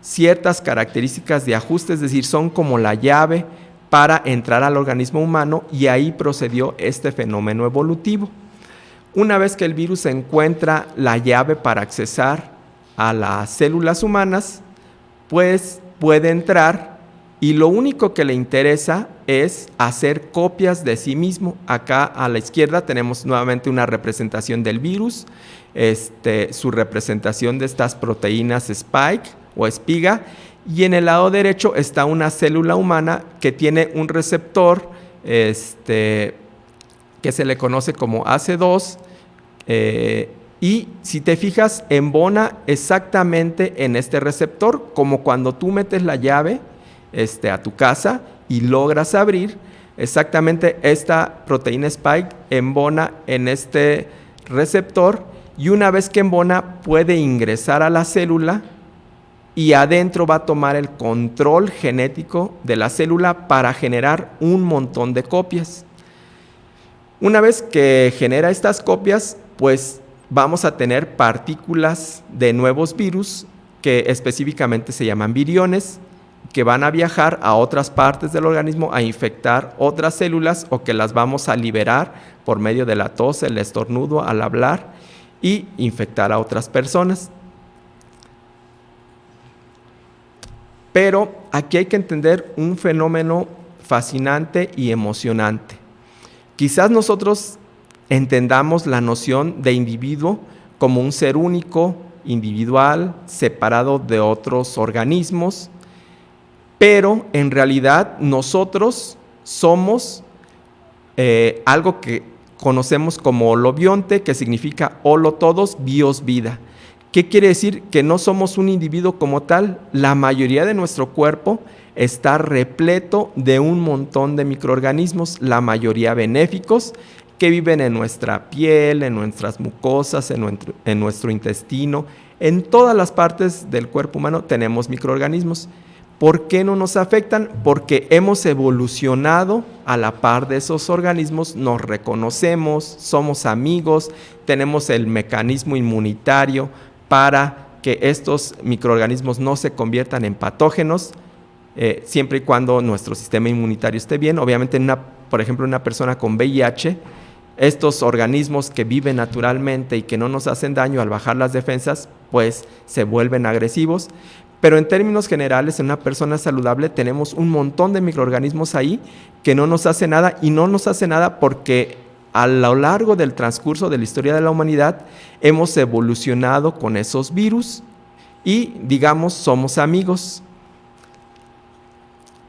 ciertas características de ajuste, es decir, son como la llave para entrar al organismo humano, y ahí procedió este fenómeno evolutivo. Una vez que el virus encuentra la llave para accesar a las células humanas, pues puede entrar, y lo único que le interesa es hacer copias de sí mismo. Acá a la izquierda tenemos nuevamente una representación del virus, su representación de estas proteínas spike o espiga, y en el lado derecho está una célula humana que tiene un receptor que se le conoce como AC2, y si te fijas, embona exactamente en este receptor, como cuando tú metes la llave a tu casa y logras abrir. Exactamente esta proteína spike embona en este receptor, y una vez que embona puede ingresar a la célula, y adentro va a tomar el control genético de la célula para generar un montón de copias. Una vez que genera estas copias, pues vamos a tener partículas de nuevos virus que específicamente se llaman viriones, que van a viajar a otras partes del organismo a infectar otras células, o que las vamos a liberar por medio de la tos, el estornudo, al hablar, y infectar a otras personas. Pero aquí hay que entender un fenómeno fascinante y emocionante. Quizás nosotros entendamos la noción de individuo como un ser único, individual, separado de otros organismos, pero en realidad nosotros somos algo que conocemos como holobionte, que significa holo todos, bios vida. ¿Qué quiere decir? Que no somos un individuo como tal. La mayoría de nuestro cuerpo está repleto de un montón de microorganismos, la mayoría benéficos, que viven en nuestra piel, en nuestras mucosas, en nuestro intestino. En todas las partes del cuerpo humano tenemos microorganismos. ¿Por qué no nos afectan? Porque hemos evolucionado a la par de esos organismos, nos reconocemos, somos amigos, tenemos el mecanismo inmunitario para que estos microorganismos no se conviertan en patógenos, siempre y cuando nuestro sistema inmunitario esté bien. Obviamente, por ejemplo, una persona con VIH, estos organismos que viven naturalmente y que no nos hacen daño, al bajar las defensas, pues se vuelven agresivos. Pero en términos generales, en una persona saludable tenemos un montón de microorganismos ahí que no nos hace nada, y no nos hace nada porque a lo largo del transcurso de la historia de la humanidad hemos evolucionado con esos virus y, digamos, somos amigos.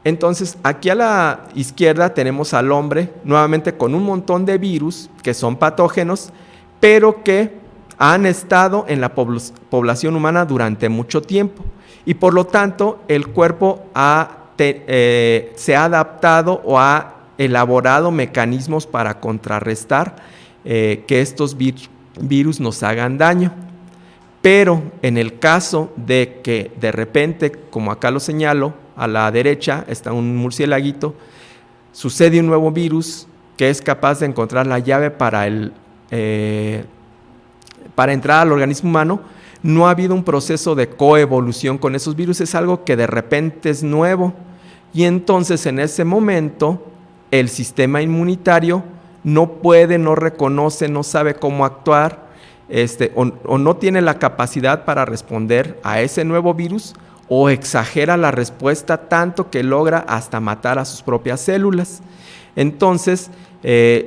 Entonces, aquí a la izquierda tenemos al hombre, nuevamente con un montón de virus que son patógenos, pero que han estado en la población humana durante mucho tiempo. Y por lo tanto, el cuerpo se ha adaptado o ha elaborado mecanismos para contrarrestar que estos virus nos hagan daño. Pero en el caso de que de repente, como acá lo señalo, a la derecha está un murciélaguito, sucede un nuevo virus que es capaz de encontrar la llave para entrar al organismo humano, no ha habido un proceso de coevolución con esos virus, es algo que de repente es nuevo, y entonces en ese momento el sistema inmunitario no puede, no reconoce, no sabe cómo actuar, o no tiene la capacidad para responder a ese nuevo virus, o exagera la respuesta tanto que logra hasta matar a sus propias células. Entonces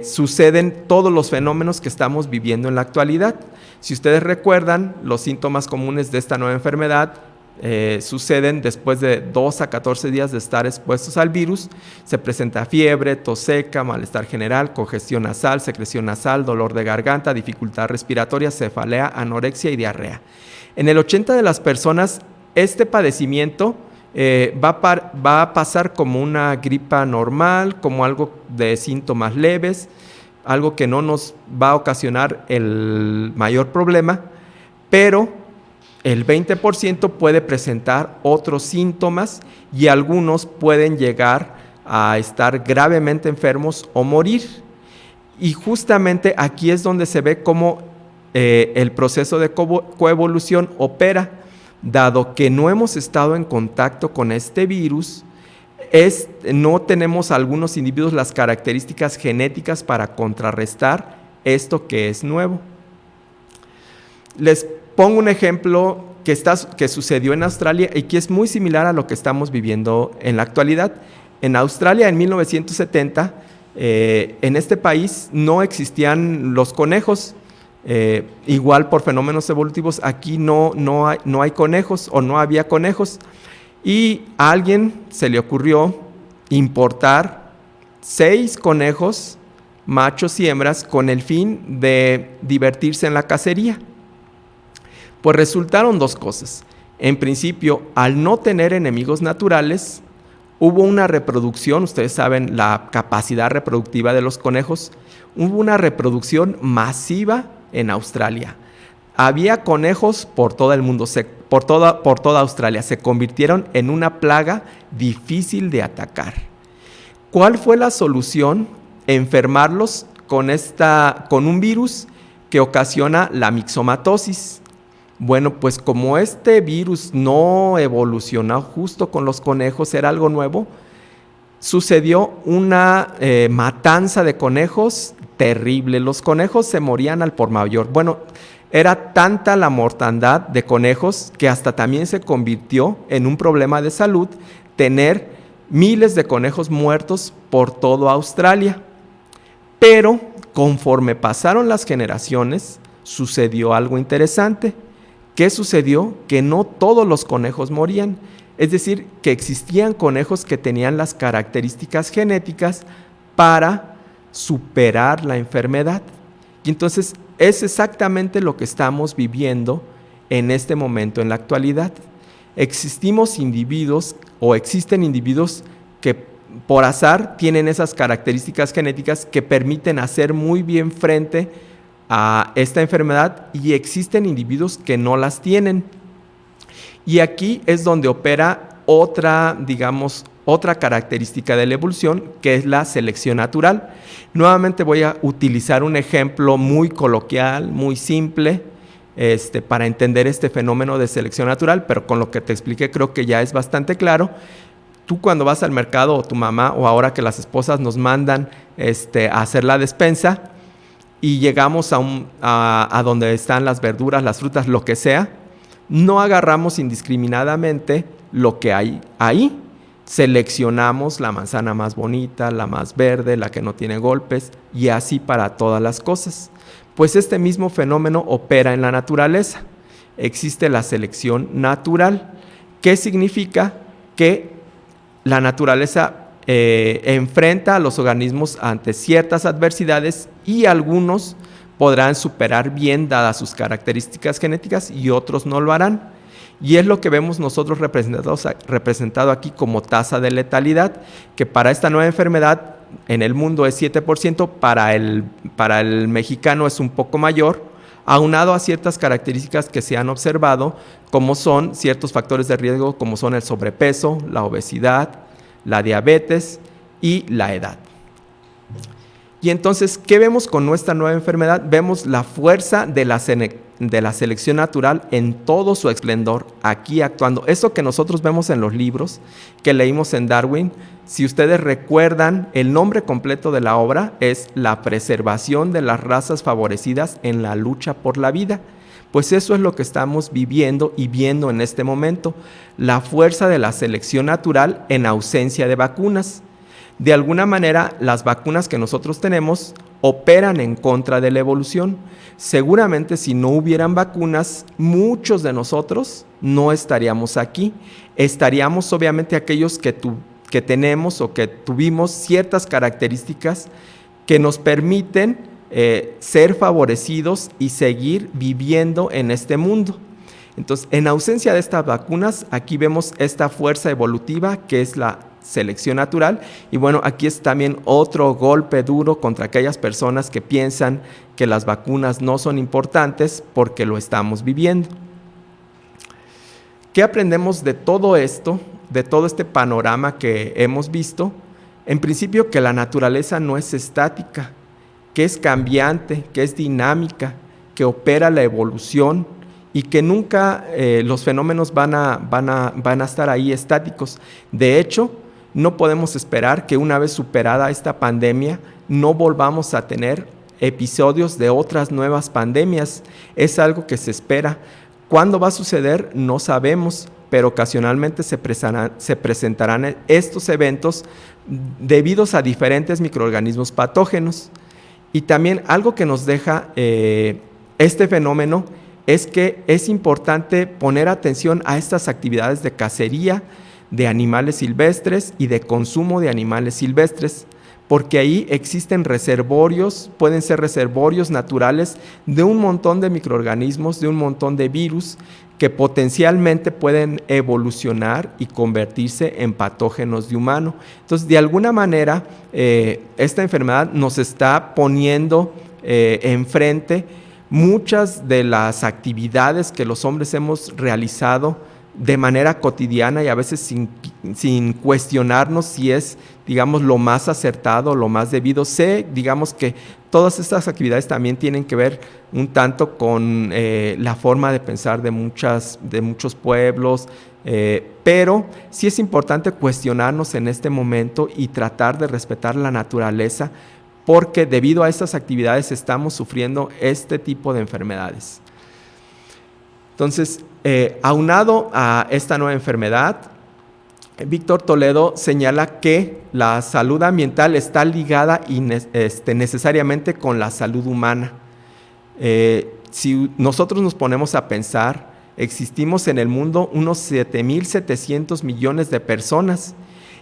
suceden todos los fenómenos que estamos viviendo en la actualidad. Si ustedes recuerdan, los síntomas comunes de esta nueva enfermedad suceden después de 2 a 14 días de estar expuestos al virus. Se presenta fiebre, tos seca, malestar general, congestión nasal, secreción nasal, dolor de garganta, dificultad respiratoria, cefalea, anorexia y diarrea. En el 80% de las personas, este padecimiento va a pasar como una gripa normal, como algo de síntomas leves, algo que no nos va a ocasionar el mayor problema, pero el 20% puede presentar otros síntomas, y algunos pueden llegar a estar gravemente enfermos o morir. Y justamente aquí es donde se ve cómo el proceso de coevolución opera. Dado que no hemos estado en contacto con este virus, no tenemos algunos individuos las características genéticas para contrarrestar esto que es nuevo. Les pongo un ejemplo que sucedió en Australia y que es muy similar a lo que estamos viviendo en la actualidad. En Australia, en 1970, en este país no existían los conejos. Igual por fenómenos evolutivos, aquí no hay conejos o no había conejos. Y a alguien se le ocurrió importar 6 conejos, machos y hembras, con el fin de divertirse en la cacería. Pues resultaron 2 cosas. En principio, al no tener enemigos naturales, hubo una reproducción, ustedes saben la capacidad reproductiva de los conejos, hubo una reproducción masiva en Australia. Había conejos por todo el mundo, por toda Australia. Se convirtieron en una plaga difícil de atacar. ¿Cuál fue la solución? Enfermarlos con un virus que ocasiona la mixomatosis. Bueno, pues como este virus no evolucionó justo con los conejos, era algo nuevo, sucedió una matanza de conejos terrible. Los conejos se morían al por mayor. Bueno, era tanta la mortandad de conejos que hasta también se convirtió en un problema de salud tener miles de conejos muertos por toda Australia. Pero conforme pasaron las generaciones, sucedió algo interesante. ¿Qué sucedió? Que no todos los conejos morían. Es decir, que existían conejos que tenían las características genéticas para superar la enfermedad. Y entonces es exactamente lo que estamos viviendo en este momento, en la actualidad. Existen individuos que por azar tienen esas características genéticas que permiten hacer muy bien frente a esta enfermedad, y existen individuos que no las tienen. Y aquí es donde opera otra característica de la evolución, que es la selección natural. Nuevamente voy a utilizar un ejemplo muy coloquial, muy simple, para entender este fenómeno de selección natural, pero con lo que te expliqué creo que ya es bastante claro. Tú cuando vas al mercado, o tu mamá, o ahora que las esposas nos mandan a hacer la despensa, y llegamos a donde están las verduras, las frutas, lo que sea, no agarramos indiscriminadamente lo que hay ahí. Seleccionamos la manzana más bonita, la más verde, la que no tiene golpes, y así para todas las cosas. Pues este mismo fenómeno opera en la naturaleza. Existe la selección natural. ¿Qué significa? Que la naturaleza enfrenta a los organismos ante ciertas adversidades, y algunos podrán superar bien dadas sus características genéticas y otros no lo harán. Y es lo que vemos nosotros representado aquí como tasa de letalidad, que para esta nueva enfermedad en el mundo es 7%, para el mexicano es un poco mayor, aunado a ciertas características que se han observado, como son ciertos factores de riesgo, como son el sobrepeso, la obesidad, la diabetes y la edad. Y entonces, ¿qué vemos con nuestra nueva enfermedad? Vemos la fuerza de la selección natural en todo su esplendor, aquí actuando. Eso que nosotros vemos en los libros que leímos en Darwin, si ustedes recuerdan, el nombre completo de la obra es La preservación de las razas favorecidas en la lucha por la vida. Pues eso es lo que estamos viviendo y viendo en este momento, la fuerza de la selección natural en ausencia de vacunas. De alguna manera, las vacunas que nosotros tenemos operan en contra de la evolución. Seguramente si no hubieran vacunas, muchos de nosotros no estaríamos aquí. Estaríamos obviamente aquellos que tenemos o que tuvimos ciertas características que nos permiten ser favorecidos y seguir viviendo en este mundo. Entonces, en ausencia de estas vacunas, aquí vemos esta fuerza evolutiva que es la selección natural. Y bueno, aquí es también otro golpe duro contra aquellas personas que piensan que las vacunas no son importantes, porque lo estamos viviendo. ¿Qué aprendemos de todo esto, de todo este panorama que hemos visto? En principio, que la naturaleza no es estática, que es cambiante, que es dinámica, que opera la evolución y que nunca los fenómenos van a estar ahí estáticos. De hecho, no podemos esperar que una vez superada esta pandemia no volvamos a tener episodios de otras nuevas pandemias. Es algo que se espera. ¿Cuándo va a suceder? No sabemos, pero ocasionalmente se presentarán estos eventos debidos a diferentes microorganismos patógenos. Y también algo que nos deja este fenómeno es que es importante poner atención a estas actividades de cacería de animales silvestres y de consumo de animales silvestres, porque ahí existen reservorios, pueden ser reservorios naturales de un montón de microorganismos, de un montón de virus que potencialmente pueden evolucionar y convertirse en patógenos de humano. Entonces, de alguna manera, esta enfermedad nos está poniendo enfrente muchas de las actividades que los hombres hemos realizado de manera cotidiana y a veces sin cuestionarnos si es, digamos, lo más acertado, lo más debido. Digamos que todas estas actividades también tienen que ver un tanto con la forma de pensar de muchos pueblos, pero sí es importante cuestionarnos en este momento y tratar de respetar la naturaleza, porque debido a estas actividades estamos sufriendo este tipo de enfermedades. Entonces, aunado a esta nueva enfermedad, Víctor Toledo señala que la salud ambiental está ligada necesariamente con la salud humana. Si nosotros nos ponemos a pensar, existimos en el mundo unos 7.700 millones de personas,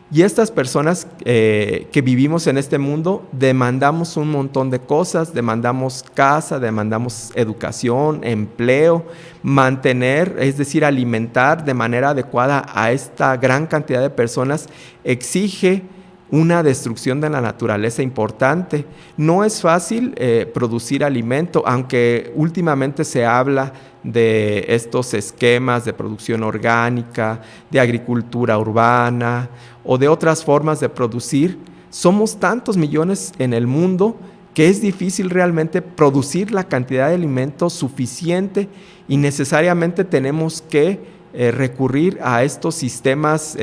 y estas personas que vivimos en este mundo demandamos un montón de cosas, demandamos casa, demandamos educación, empleo, mantener, es decir, alimentar de manera adecuada a esta gran cantidad de personas exige una destrucción de la naturaleza importante. No es fácil producir alimento, aunque últimamente se habla de estos esquemas de producción orgánica, de agricultura urbana o de otras formas de producir. Somos tantos millones en el mundo que es difícil realmente producir la cantidad de alimento suficiente y necesariamente tenemos que recurrir a estos sistemas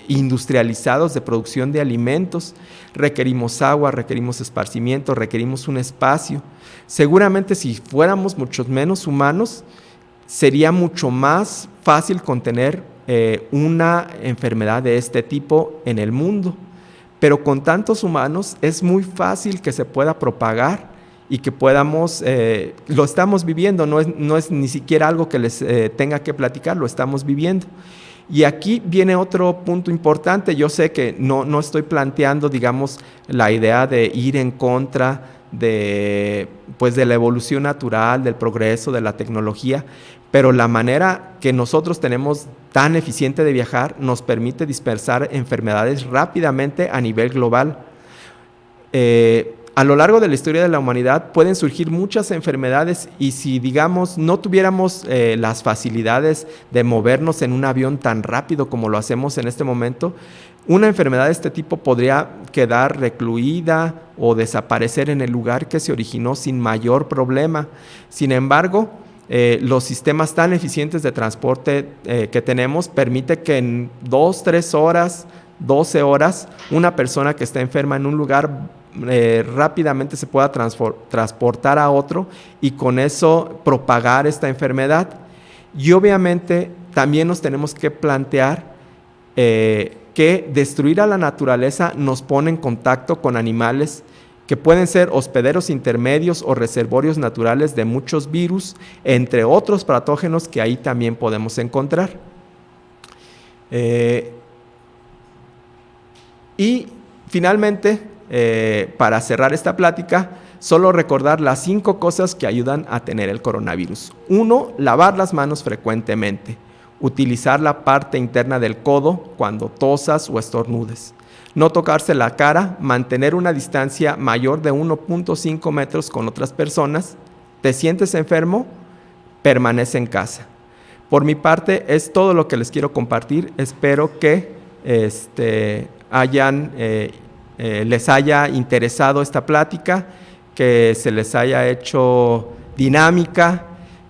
industrializados de producción de alimentos. Requerimos agua, requerimos esparcimiento, requerimos un espacio. Seguramente si fuéramos muchos menos humanos, sería mucho más fácil contener una enfermedad de este tipo en el mundo. Pero con tantos humanos es muy fácil que se pueda propagar y que podamos, lo estamos viviendo, no es ni siquiera algo que les tenga que platicar, lo estamos viviendo. Y aquí viene otro punto importante. Yo sé que no estoy planteando, digamos, la idea de ir en contra de la evolución natural, del progreso, de la tecnología, pero la manera que nosotros tenemos tan eficiente de viajar nos permite dispersar enfermedades rápidamente a nivel global. A lo largo de la historia de la humanidad pueden surgir muchas enfermedades y si, digamos, no tuviéramos las facilidades de movernos en un avión tan rápido como lo hacemos en este momento, una enfermedad de este tipo podría quedar recluida o desaparecer en el lugar que se originó sin mayor problema. Sin embargo, los sistemas tan eficientes de transporte que tenemos permite que en 2, 3 horas, 12 horas, una persona que está enferma en un lugar rápidamente se pueda transportar a otro y con eso propagar esta enfermedad. Y obviamente también nos tenemos que plantear que destruir a la naturaleza nos pone en contacto con animales que pueden ser hospederos intermedios o reservorios naturales de muchos virus, entre otros patógenos que ahí también podemos encontrar. Y finalmente, para cerrar esta plática, solo recordar las 5 cosas que ayudan a tener el coronavirus. 1, lavar las manos frecuentemente. Utilizar la parte interna del codo cuando tosas o estornudes. No tocarse la cara, mantener una distancia mayor de 1.5 metros con otras personas. ¿Te sientes enfermo? Permanece en casa. Por mi parte, es todo lo que les quiero compartir. Espero que les haya interesado esta plática, que se les haya hecho dinámica,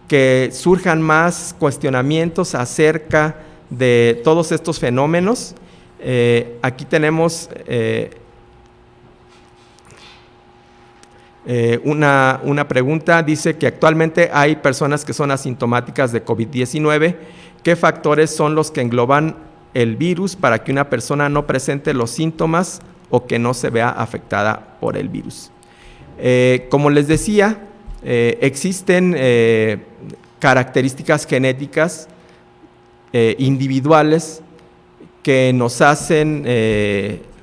que surjan más cuestionamientos acerca de todos estos fenómenos. Aquí tenemos una pregunta. Dice que actualmente hay personas que son asintomáticas de COVID-19. ¿Qué factores son los que engloban el virus para que una persona no presente los síntomas o que no se vea afectada por el virus? Como les decía, existen características genéticas individuales que nos hacen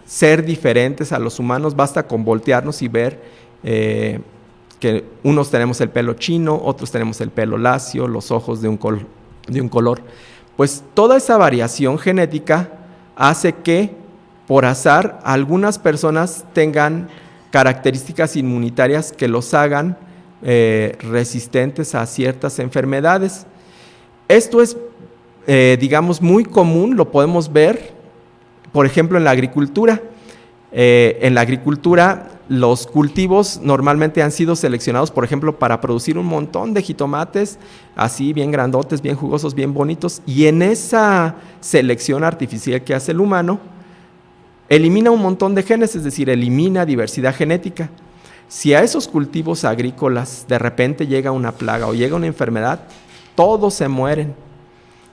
ser diferentes a los humanos. Basta con voltearnos y ver que unos tenemos el pelo chino, otros tenemos el pelo lacio, los ojos de un color. Pues toda esa variación genética hace que, por azar, algunas personas tengan características inmunitarias que los hagan resistentes a ciertas enfermedades. Esto es, digamos, muy común, lo podemos ver, por ejemplo, en la agricultura. En la agricultura, los cultivos normalmente han sido seleccionados, por ejemplo, para producir un montón de jitomates, así bien grandotes, bien jugosos, bien bonitos, y en esa selección artificial que hace el humano, elimina un montón de genes, es decir, elimina diversidad genética. Si a esos cultivos agrícolas de repente llega una plaga o llega una enfermedad, todos se mueren,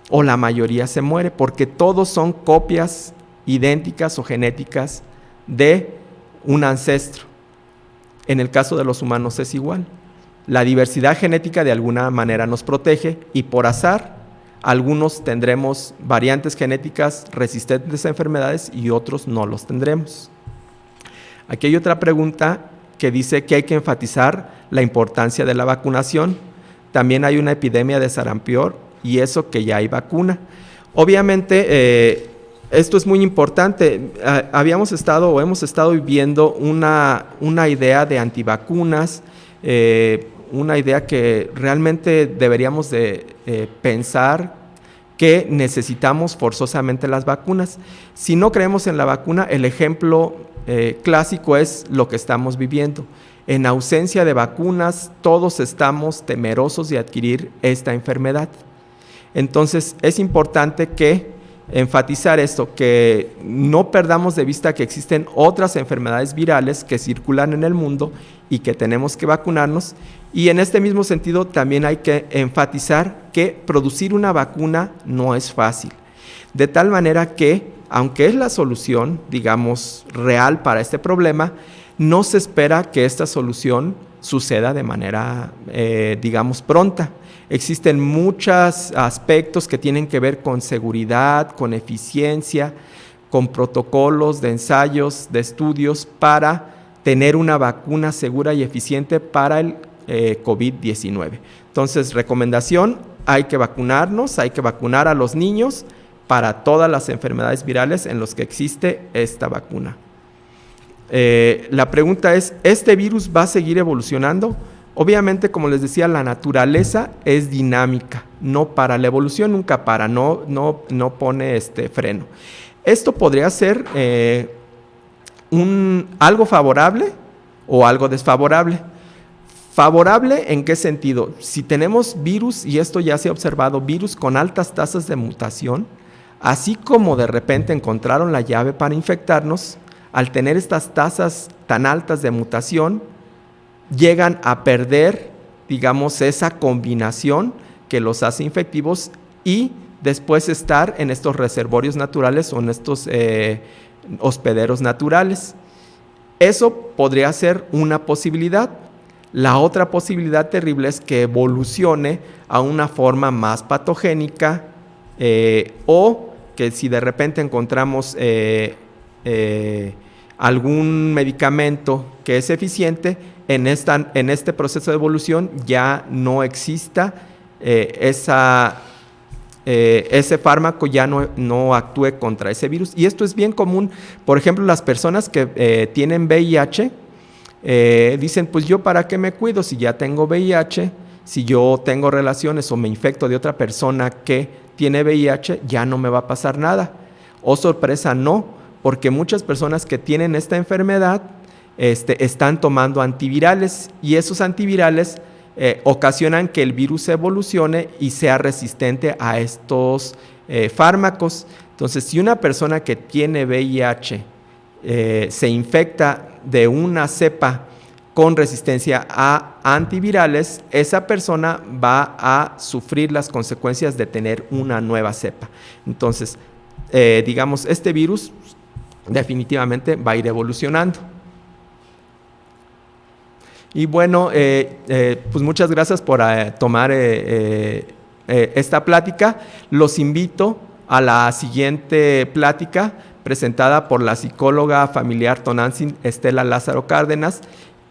o la mayoría se muere, porque todos son copias idénticas o genéticas de un ancestro. En el caso de los humanos es igual. La diversidad genética de alguna manera nos protege y por azar algunos tendremos variantes genéticas resistentes a enfermedades y otros no los tendremos. Aquí hay otra pregunta que dice que hay que enfatizar la importancia de la vacunación. También hay una epidemia de sarampión y eso que ya hay vacuna. Obviamente, esto es muy importante. Hemos estado viviendo una idea de antivacunas, una idea que realmente deberíamos de pensar que necesitamos forzosamente las vacunas. Si no creemos en la vacuna, el ejemplo clásico es lo que estamos viviendo. En ausencia de vacunas, todos estamos temerosos de adquirir esta enfermedad. Entonces, es importante enfatizar esto, que no perdamos de vista que existen otras enfermedades virales que circulan en el mundo y que tenemos que vacunarnos. Y en este mismo sentido también hay que enfatizar que producir una vacuna no es fácil. De tal manera que, aunque es la solución, digamos, real para este problema, no se espera que esta solución suceda de manera, digamos, pronta. Existen muchos aspectos que tienen que ver con seguridad, con eficiencia, con protocolos de ensayos, de estudios para tener una vacuna segura y eficiente para el COVID-19. Entonces, recomendación, hay que vacunarnos, hay que vacunar a los niños para todas las enfermedades virales en las que existe esta vacuna. La pregunta es, ¿este virus va a seguir evolucionando? Obviamente, como les decía, la naturaleza es dinámica, no para, la evolución nunca para, no pone freno. Esto podría ser algo favorable o algo desfavorable. ¿Favorable en qué sentido? Si tenemos virus, y esto ya se ha observado, virus con altas tasas de mutación, así como de repente encontraron la llave para infectarnos, al tener estas tasas tan altas de mutación, llegan a perder, digamos, esa combinación que los hace infectivos y después estar en estos reservorios naturales o en estos hospederos naturales. Eso podría ser una posibilidad. La otra posibilidad terrible es que evolucione a una forma más patogénica o que si de repente encontramos algún medicamento que es eficiente, en este proceso de evolución ya no exista ese fármaco, ya no actúe contra ese virus. Y esto es bien común. Por ejemplo, las personas que tienen VIH dicen, pues yo para qué me cuido si ya tengo VIH, si yo tengo relaciones o me infecto de otra persona que tiene VIH, ya no me va a pasar nada. Oh sorpresa, no, porque muchas personas que tienen esta enfermedad están tomando antivirales y esos antivirales ocasionan que el virus evolucione y sea resistente a estos fármacos. Entonces, si una persona que tiene VIH se infecta de una cepa con resistencia a antivirales, esa persona va a sufrir las consecuencias de tener una nueva cepa. Entonces, digamos, este virus definitivamente va a ir evolucionando. Y bueno, pues muchas gracias por tomar esta plática. Los invito a la siguiente plática presentada por la psicóloga familiar Tonantzin Estela Lázaro Cárdenas,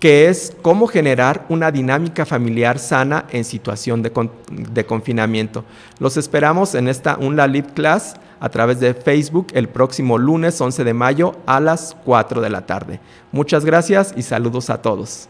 que es cómo generar una dinámica familiar sana en situación de confinamiento. Los esperamos en esta UNLA Live Class a través de Facebook el próximo lunes 11 de mayo a las 4 de la tarde. Muchas gracias y saludos a todos.